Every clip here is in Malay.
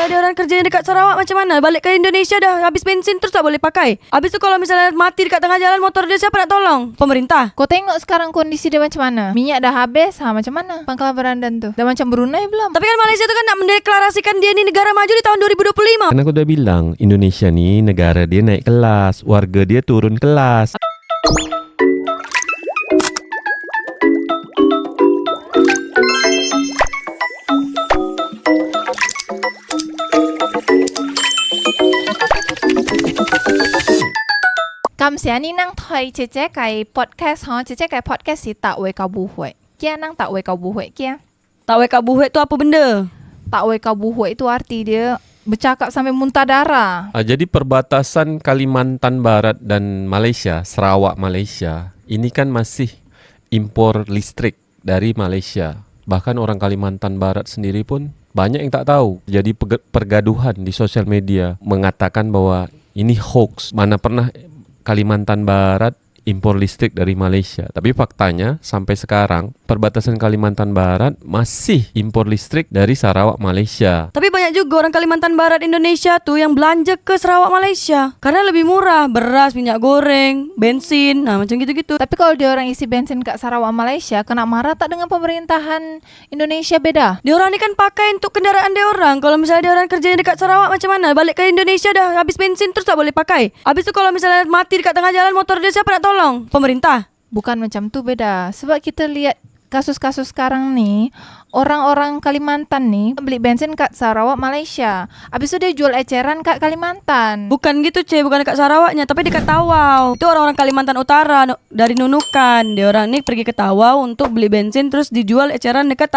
misalnya dia orang kerjanya dekat Sarawak macam mana? Balik ke Indonesia dah habis bensin terus tak boleh pakai. Habis tu kalau misalnya mati dekat tengah jalan motor dia, siapa nak tolong? Pemerintah. Kau tengok sekarang kondisi dia macam mana? Minyak dah habis, macam mana Pangkalan Berandan tu? Dah macam Brunei belum? Tapi kan Malaysia tu kan nak mendeklarasikan dia ni negara maju di tahun 2025. Kan aku dah bilang, Indonesia ni negara dia naik kelas, warga dia turun kelas. Cảm ơn ni nang thoi chế chế cái podcast ha, chế chế cái podcast si tak wei kau buhui. Kia nang tak wei kau buhui kia. Tak wei kabuhet tu apa benda? Tak wei kau buhui itu arti dia bercakap sampai muntah darah. Jadi perbatasan Kalimantan Barat dan Malaysia, Sarawak Malaysia, ini kan masih impor listrik dari Malaysia. Bahkan orang Kalimantan Barat sendiri pun banyak yang tak tahu. Jadi pergaduhan di sosial media mengatakan bahwa ini hoax. Mana pernah Kalimantan Barat impor listrik dari Malaysia. Tapi faktanya sampai sekarang perbatasan Kalimantan Barat masih impor listrik dari Sarawak Malaysia. Tapi banyak juga orang Kalimantan Barat Indonesia tu yang belanja ke Sarawak Malaysia karena lebih murah, beras, minyak goreng, bensin, macam gitu-gitu. Tapi kalau dia orang isi bensin kat Sarawak Malaysia, kena marah tak dengan pemerintahan Indonesia beda? Dia orang ni kan pakai untuk kendaraan dia orang. Kalau misalnya dia orang kerjanya dekat Sarawak macam mana? Balik ke Indonesia dah habis bensin terus tak boleh pakai. Habis tu kalau misalnya mati dekat tengah jalan motor dia, siapa nak tolong? Pemerintah. Bukan macam tu, beda. Sebab kita lihat kasus-kasus sekarang ni, orang-orang Kalimantan ni beli bensin kat Sarawak Malaysia. Habis tu dia jual eceran kat Kalimantan. Bukan gitu, bukan dekat Sarawaknya, tapi dekat Tawau. Itu orang-orang Kalimantan Utara dari Nunukan. Dia orang ni pergi ke Tawau untuk beli bensin terus dijual eceran dekat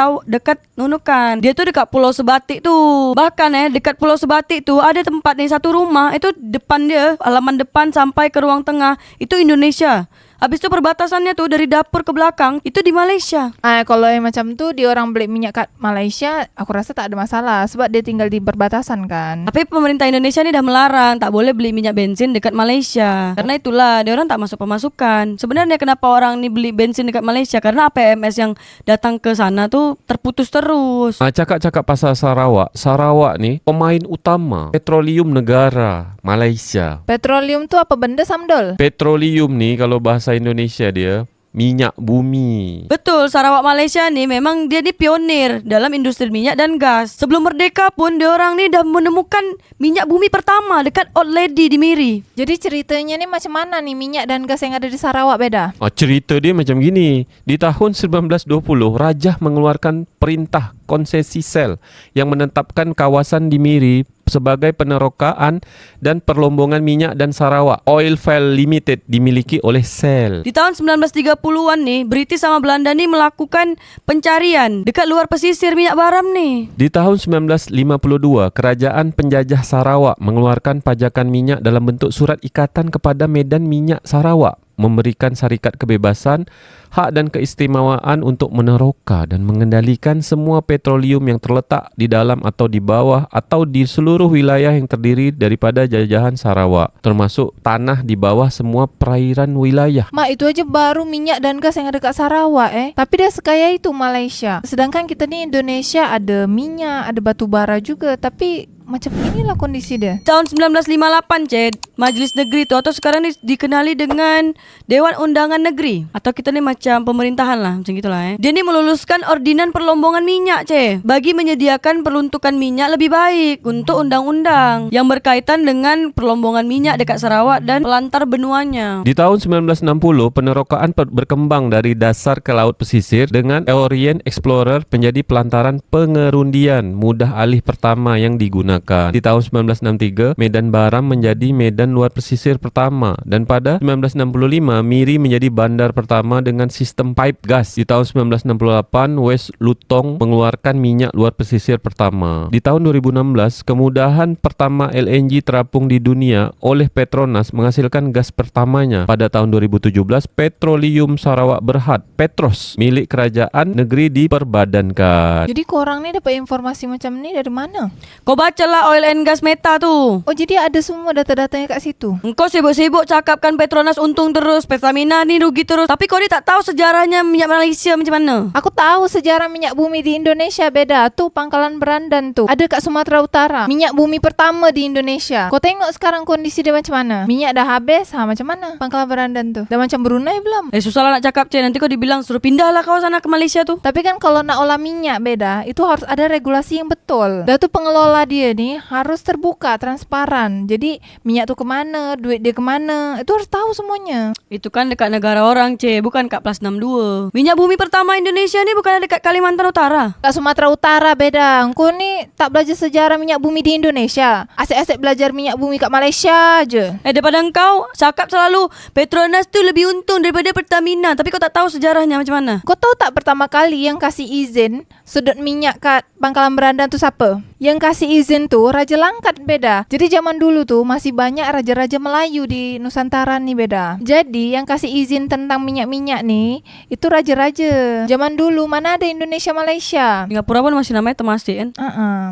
Nunukan. Dia tu dekat Pulau Sebatik tu. Bahkan dekat Pulau Sebatik tu ada tempat ni, satu rumah itu depan dia, halaman depan sampai ke ruang tengah itu Indonesia. Habis tu perbatasannya tu dari dapur ke belakang itu di Malaysia. Kalau yang macam tu dia orang beli minyak kat Malaysia, aku rasa tak ada masalah sebab dia tinggal di perbatasan kan. Tapi pemerintah Indonesia ni dah melarang tak boleh beli minyak bensin dekat Malaysia. Karena itulah dia orang tak masuk pemasukan. Sebenarnya kenapa orang ni beli bensin dekat Malaysia? Karena APMS yang datang ke sana tu terputus terus. Cakap-cakap pasal Sarawak. Sarawak ni pemain utama petroleum negara Malaysia. Petroleum tu apa benda, Samdol? Petroleum ni kalau bahasa Indonesia dia minyak bumi. Betul, Sarawak Malaysia ni memang dia ni pionir dalam industri minyak dan gas. Sebelum merdeka pun dia orang ni dah menemukan minyak bumi pertama dekat Old Lady di Miri. Jadi ceritanya ni macam mana ni minyak dan gas yang ada di Sarawak beda? Cerita dia macam gini. Di tahun 1920, Rajah mengeluarkan perintah konsesi sel yang menetapkan kawasan di Miri sebagai penerokaan dan perlombongan minyak dan Sarawak Oilfield Limited dimiliki oleh Shell. Di tahun 1930-an nih, British sama Belanda nih melakukan pencarian dekat luar pesisir minyak baram nih. Di tahun 1952, kerajaan penjajah Sarawak mengeluarkan pajakan minyak dalam bentuk surat ikatan kepada Medan Minyak Sarawak, memberikan syarikat kebebasan, hak dan keistimewaan untuk meneroka dan mengendalikan semua petroleum yang terletak di dalam atau di bawah atau di seluruh wilayah yang terdiri daripada jajahan Sarawak, termasuk tanah di bawah semua perairan wilayah. Mak, itu aja baru minyak dan gas yang ada kat Sarawak Tapi dia sekaya itu Malaysia. Sedangkan kita ni Indonesia ada minyak, ada batu bara juga, tapi macam inilah kondisi dia. Tahun 1958 Majlis Negeri tu atau sekarang ni dikenali dengan Dewan Undangan Negeri, atau kita ni macam pemerintahan lah, macam gitulah Dia ni meluluskan ordinan perlombongan minyak bagi menyediakan peruntukan minyak lebih baik untuk undang-undang yang berkaitan dengan perlombongan minyak dekat Sarawak dan pelantar benuanya. Di tahun 1960, penerokaan berkembang dari dasar ke laut pesisir dengan Orient Explorer menjadi pelantaran pengerundian mudah alih pertama yang digunakan. Di tahun 1963, Medan Baram menjadi medan luar pesisir pertama, dan pada 1965, Miri menjadi bandar pertama dengan sistem pipe gas. Di tahun 1968, West Lutong mengeluarkan minyak luar pesisir pertama. Di tahun 2016, kemudahan pertama LNG terapung di dunia oleh Petronas menghasilkan gas pertamanya. Pada tahun 2017, Petroleum Sarawak Berhad, Petros, milik kerajaan negeri diperbadankan. Jadi korang ni dapat informasi macam ni dari mana? Kau baca masalah oil and gas Meta tuh. Oh, jadi ada semua data-datanya kat situ. Engkau sibuk-sibuk cakapkan Petronas untung terus, Pertamina ni rugi terus. Tapi kau ni tak tahu sejarahnya minyak Malaysia macam mana. Aku tahu sejarah minyak bumi di Indonesia beda. Tuh Pangkalan Berandan tuh. Ada kat Sumatera Utara. Minyak bumi pertama di Indonesia. Kau tengok sekarang kondisi dia macam mana? Minyak dah habis. Macam mana Pangkalan Berandan tuh? Dah macam Brunei belum? Susah lah nak cakap, Cik. Nanti kau dibilang suruh pindahlah kau sana ke Malaysia tuh. Tapi kan kalau nak olah minyak beda, itu harus ada regulasi yang betul. Dah tu pengelola dia ni harus terbuka, transparan. Jadi minyak tu kemana, duit dia kemana, itu harus tahu semuanya. Itu kan dekat negara orang, Cik. Bukan kat Plus 62. Minyak bumi pertama Indonesia ni bukan dekat Kalimantan Utara. Kat Sumatera Utara beda. Kau ni tak belajar sejarah minyak bumi di Indonesia. Asyik-asyik belajar minyak bumi kat Malaysia je. Daripada engkau cakap selalu Petronas tu lebih untung daripada Pertamina. Tapi kau tak tahu sejarahnya macam mana. Kau tahu tak pertama kali yang kasih izin sedut minyak kat Pangkalan Berandan tu siapa? Yang kasih izin tu Raja Langkat beda. Jadi zaman dulu tu masih banyak raja-raja Melayu di Nusantara ni beda. Jadi yang kasih izin tentang minyak-minyak ni itu raja-raja. Zaman dulu mana ada Indonesia Malaysia. Singapura pun masih namanya Temasek kan.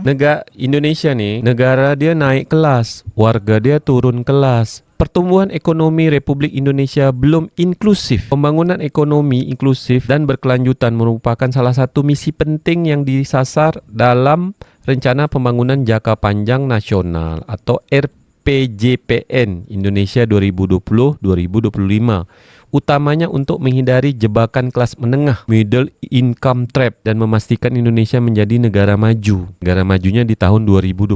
Negara Indonesia ni, negara dia naik kelas, warga dia turun kelas. Pertumbuhan ekonomi Republik Indonesia belum inklusif. Pembangunan ekonomi inklusif dan berkelanjutan merupakan salah satu misi penting yang disasar dalam Rencana Pembangunan Jangka Panjang Nasional atau RPJPN Indonesia 2020-2025. Utamanya untuk menghindari jebakan kelas menengah, middle income trap, dan memastikan Indonesia menjadi negara maju. Negara majunya di tahun 2025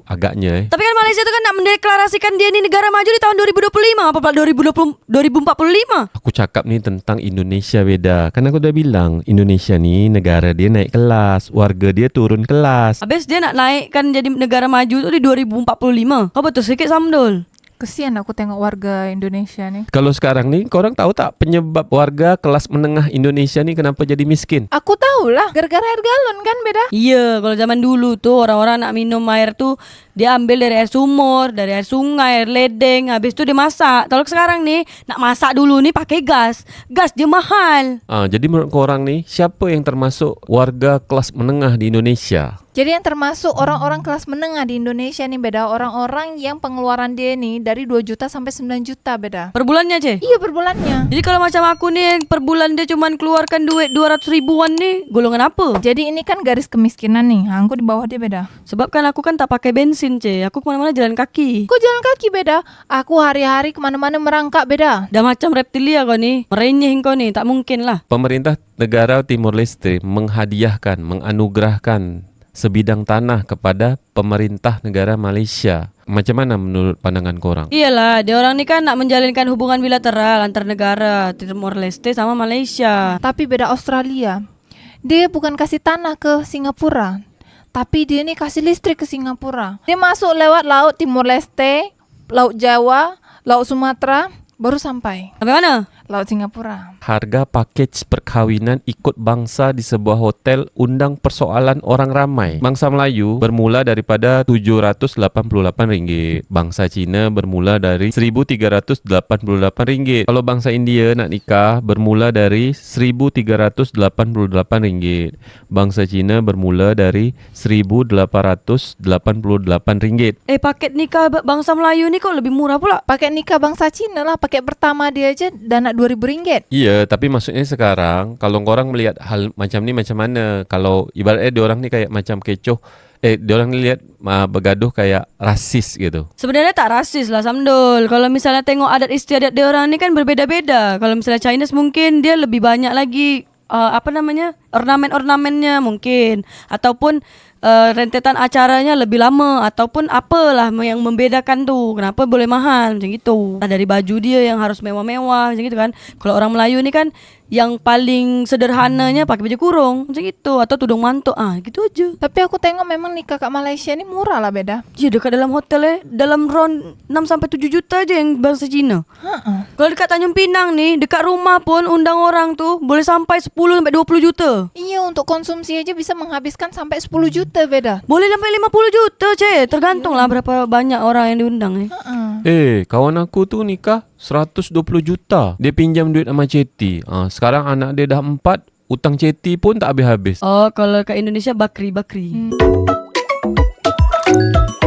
agaknya. Tapi kan Malaysia tu kan nak mendeklarasikan dia ni negara maju di tahun 2025 apa pula 2045. Aku cakap ni tentang Indonesia beda. Kan aku dah bilang Indonesia ni negara dia naik kelas, warga dia turun kelas. Habis dia nak naikkan jadi negara maju tu di 2045. Kau betul sikit Samdul. Kesian aku tengok warga Indonesia ni. Kalau sekarang ni korang tahu tak penyebab warga kelas menengah Indonesia ni kenapa jadi miskin? Aku tahulah, gara-gara air galon kan beda. Iya, kalau zaman dulu tu orang-orang nak minum air tu dia ambil dari air sumur, dari air sungai, air ledeng, habis tu dia masak. Kalau sekarang ni nak masak dulu ni pakai gas. Gas dia mahal. Jadi menurut korang ni siapa yang termasuk warga kelas menengah di Indonesia? Jadi yang termasuk orang-orang kelas menengah di Indonesia ni beda, orang-orang yang pengeluaran dia ni dari 2 juta sampai 9 juta beda. Per bulannya, Cik? Iya, per bulannya. Jadi kalau macam aku ni yang per bulan dia cuman keluarkan duit 200 ribuan ni, golongan apa? Jadi ini kan garis kemiskinan nih. Aku di bawah dia beda. Sebab kan aku kan tak pakai bensin, Cik. Aku kemana-mana jalan kaki. Kau jalan kaki beda. Aku hari-hari kemana-mana merangkak beda. Dah macam reptilia kau ni. Merenyeh kau ni. Tak mungkin lah. Pemerintah negara Timor Leste menganugerahkan sebidang tanah kepada pemerintah negara Malaysia. Macam mana menurut pandangan korang? Iyalah, dia orang ni kan nak menjalinkan hubungan bilateral antar negara Timor Leste sama Malaysia. Tapi beda Australia. Dia bukan kasih tanah ke Singapura, tapi dia ni kasih listrik ke Singapura. Dia masuk lewat laut Timor Leste, Laut Jawa, Laut Sumatera, baru sampai Sampai mana? Laut Singapura. Harga pakej perkahwinan ikut bangsa di sebuah hotel undang persoalan orang ramai. Bangsa Melayu bermula daripada RM788. Bangsa Cina bermula dari RM1,388. Kalau bangsa India nak nikah bermula dari RM1,388. Bangsa Cina bermula dari RM1,888. Paket nikah bangsa Melayu ni kok lebih murah pula? Paket nikah bangsa Cina lah, paket pertama dia aja dah nak RM2,000. Iya, tapi maksudnya sekarang kalau korang melihat hal macam ni macam mana? Kalau ibaratnya diorang ni kayak macam kecoh, diorang ni lihat bergaduh kayak rasis gitu. Sebenarnya tak rasis lah Samdul. Kalau misalnya tengok adat istiadat diorang ni kan berbeza-beza. Kalau misalnya Chinese mungkin dia lebih banyak lagi ornamen-ornamennya mungkin, ataupun rentetan acaranya lebih lama, ataupun apalah yang membedakan tu kenapa boleh mahal macam gitu. Dari baju dia yang harus mewah-mewah macam gitu kan. Kalau orang Melayu ni kan yang paling sederhananya pakai baju kurung macam gitu, atau tudung mantuk gitu aja. Tapi aku tengok memang nikah kat Malaysia ni murah lah beda. Ya dekat dalam hotel dalam round 6-7 juta aja yang bangsa Cina. Kalau dekat Tanjung Pinang ni, dekat rumah pun undang orang tu boleh sampai 10-20 juta. Iya, untuk konsumsi aja bisa menghabiskan sampai 10 juta beda. Boleh sampai 50 juta, Cik. Tergantung lah berapa banyak orang yang diundang ni. Kawan aku tu nikah 120 juta. Dia pinjam duit sama ceti. Sekarang anak dia dah 4, utang ceti pun tak habis-habis. Oh, kalau kat Indonesia bakri. Langkat.